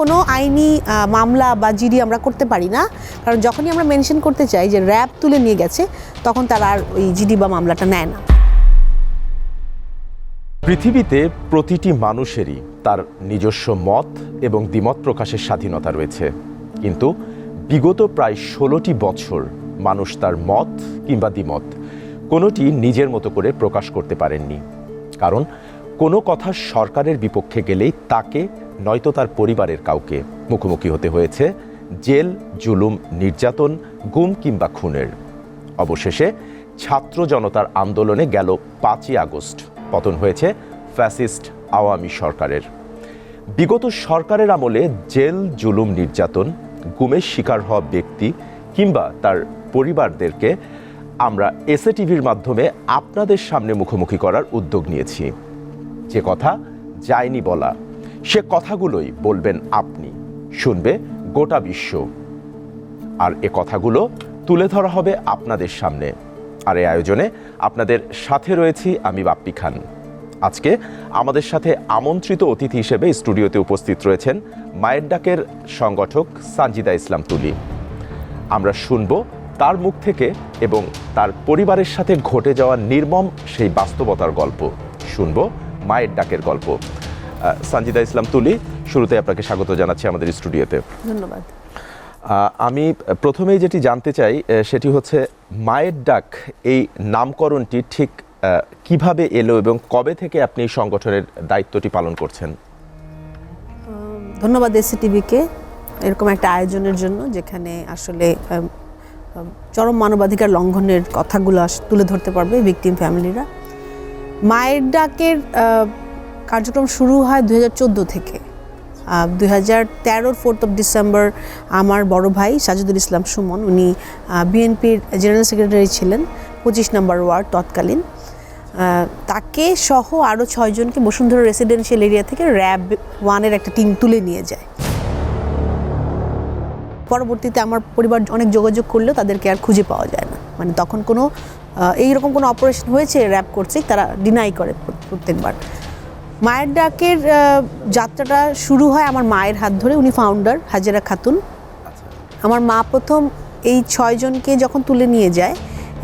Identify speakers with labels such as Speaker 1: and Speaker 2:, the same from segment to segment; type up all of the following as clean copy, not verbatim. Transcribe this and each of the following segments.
Speaker 1: কোনো আইনি মামলা বা জিডি আমরা করতে পারি না, কারণ যখনই আমরা মেনশন করতে চাই যে র্যাব তুলে নিয়ে গেছে তখন তারা আর ওই জিডি বা মামলাটা নেয় না।
Speaker 2: পৃথিবীতে প্রতিটি মানুষেরই তার নিজস্ব মত এবং দ্বিমত প্রকাশের স্বাধীনতা রয়েছে, কিন্তু বিগত প্রায় 16টি বছর মানুষ তার মত কিংবা দ্বিমত কোনোটি নিজের মতো করে প্রকাশ করতে পারেননি। কারণ কোনো কথা সরকারের বিপক্ষে গেলেই তাকে নয়তো তার পরিবারের কাউকে মুখোমুখি হতে হয়েছে জেল, জুলুম, নির্যাতন, গুম কিংবা খুনের। অবশেষে ছাত্র জনতার আন্দোলনে গেল 5ই আগস্ট পতন হয়েছে ফ্যাসিস্ট আওয়ামী সরকারের। বিগত সরকারের আমলে জেল, জুলুম, নির্যাতন, গুমের শিকার হওয়া ব্যক্তি কিংবা তার পরিবারদেরকে আমরা এসএ টিভির মাধ্যমে আপনাদের সামনে মুখোমুখি করার উদ্যোগ নিয়েছি। যে কথা যায়নি বলা, সে কথাগুলোই বলবেন আপনি, শুনবে গোটা বিশ্ব। আর এ কথাগুলো তুলে ধরা হবে আপনাদের সামনে। আর এই আয়োজনে আপনাদের সাথে রয়েছি আমি বাপ্পি খান। আজকে আমাদের সাথে আমন্ত্রিত অতিথি হিসেবে স্টুডিওতে উপস্থিত রয়েছেন মায়ের ডাকের সংগঠক সানজিদা ইসলাম তুলি। আমরা শুনব তার মুখ থেকে এবং তার পরিবারের সাথে ঘটে যাওয়া নির্মম সেই বাস্তবতার গল্প। শুনব মায়ের ডাকের গল্প। সানজিদা ইসলাম তুলি, শুরুতে আপনাকে স্বাগত জানাচ্ছি আমাদের স্টুডিওতে।
Speaker 1: ধন্যবাদ।
Speaker 2: আমি প্রথমেই যেটি জানতে চাই সেটি হচ্ছে মায়ের ডাক এই নামকরণটি ঠিক কিভাবে এলো এবং কবে থেকে আপনি এই সংগঠনের দায়িত্বটি পালন করছেন?
Speaker 1: ধন্যবাদ এসএ টিভিকে এরকম একটা আয়োজনের জন্য, যেখানে আসলে চরম মানবাধিকার লঙ্ঘনের কথাগুলো তুলে ধরতে পারবে ভিকটিম ফ্যামিলিরা। মায়ের ডাকের কার্যক্রম শুরু হয় 2014 থেকে। 2013 4 ডিসেম্বর আমার বড় ভাই সাজিদুল ইসলাম সুমন, উনি বিএনপির জেনারেল সেক্রেটারি ছিলেন 25 নম্বর ওয়ার্ড তৎকালীন, তাকে সহ আরও 6 জনকে বসুন্ধরা রেসিডেন্সিয়াল এরিয়া থেকে র্যাব 1-এর একটা টিম তুলে নিয়ে যায়। পরবর্তীতে আমার পরিবার অনেক যোগাযোগ করলেও তাদেরকে আর খুঁজে পাওয়া যায় না। মানে তখন কোনো এইরকম কোনো অপারেশন হয়েছে র্যাব করছে তারা ডিনাই করে প্রত্যেকবার। মায়ের ডাকের যাত্রাটা শুরু হয় আমার মায়ের হাত ধরে। উনি ফাউন্ডার হাজেরা খাতুন। আমার মা প্রথম এই 6 জনকে যখন তুলে নিয়ে যায়,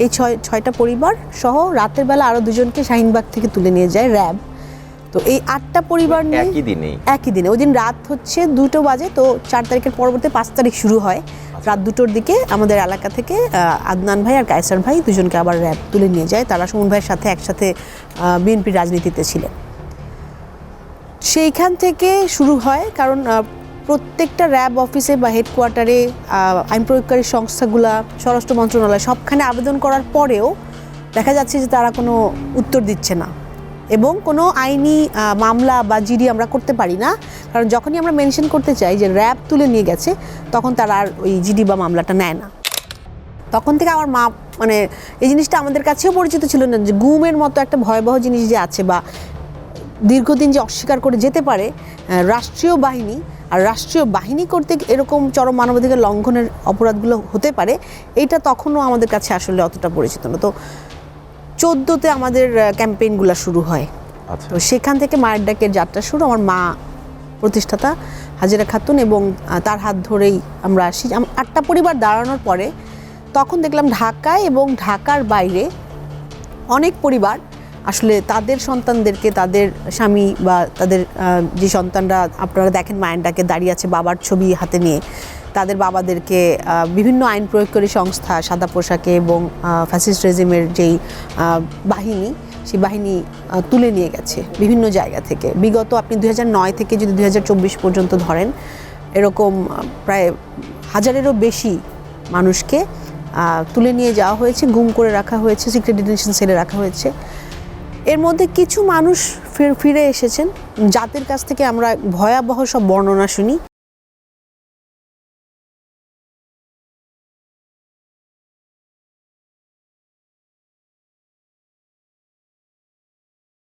Speaker 1: এই 6টা পরিবার সহ রাতের বেলা আরও 2 জনকে শাহিনবাগ থেকে তুলে নিয়ে যায় র্যাব। তো এই 8টা পরিবার নিয়ে একই দিনে, ওই দিন রাত হচ্ছে 2টো বাজে। তো 4 তারিখের পরবর্তী 5 তারিখ শুরু হয় রাত 2টোর দিকে। আমাদের এলাকা থেকে আদনান ভাই আর কায়সার ভাই 2 জনকে আবার র্যাব তুলে নিয়ে যায়। তারা সুমন ভাইয়ের সাথে একসাথে বিএনপির রাজনীতিতে ছিলেন। সেইখান থেকে শুরু হয়, কারণ প্রত্যেকটা র্যাব অফিসে বা হেডকোয়ার্টারে আইন প্রয়োগকারী সংস্থাগুলা, স্বরাষ্ট্র মন্ত্রণালয় সবখানে আবেদন করার পরেও দেখা যাচ্ছে যে তারা কোনো উত্তর দিচ্ছে না, এবং কোনো আইনি মামলা বা জিডি আমরা করতে পারি না, কারণ যখনই আমরা মেনশন করতে চাই যে র্যাব তুলে নিয়ে গেছে তখন তারা আর ওই জিডি বা মামলাটা নেয় না। তখন থেকে আমার মা, মানে এই জিনিসটা আমাদের কাছেও পরিচিত ছিল না যে গুমের মতো একটা ভয়াবহ জিনিস যে আছে, বা দীর্ঘদিন যে অস্বীকার করে যেতে পারে রাষ্ট্রীয় বাহিনী, আর রাষ্ট্রীয় বাহিনী করতে এরকম চরম মানবাধিকার লঙ্ঘনের অপরাধগুলো হতে পারে, এইটা তখনও আমাদের কাছে আসলে অতটা পরিচিত না। তো 14তে আমাদের ক্যাম্পেইনগুলো শুরু হয়। তো সেখান থেকে মায়ের ডাকের যাত্রা শুরু। আমার মা প্রতিষ্ঠাতা হাজেরা খাতুন, এবং তার হাত ধরেই আমরা আসি। 8টা পরিবার দাঁড়ানোর পরে তখন দেখলাম ঢাকায় এবং ঢাকার বাইরে অনেক পরিবার আসলে তাদের সন্তানদেরকে, তাদের স্বামী বা তাদের যে সন্তানরা আপনারা দেখেন মায়ের ডাকে দাঁড়িয়ে আছে বাবার ছবি হাতে নিয়ে, তাদের বাবাদেরকে বিভিন্ন আইন প্রয়োগকারী সংস্থা সাদা পোশাকে এবং ফ্যাসিস্ট রেজিমের যেই বাহিনী, সেই বাহিনী তুলে নিয়ে গেছে বিভিন্ন জায়গা থেকে। বিগত আপনি 2009 থেকে যদি 2024 পর্যন্ত ধরেন, এরকম প্রায় 1000-এরও বেশি মানুষকে তুলে নিয়ে যাওয়া হয়েছে, গুম করে রাখা হয়েছে, সিক্রেট ডিটেনশন সেলে রাখা হয়েছে। এর মধ্যে কিছু মানুষ ফিরে এসেছেন, যাদের কাছ থেকে আমরা ভয়াবহ সব বর্ণনা শুনি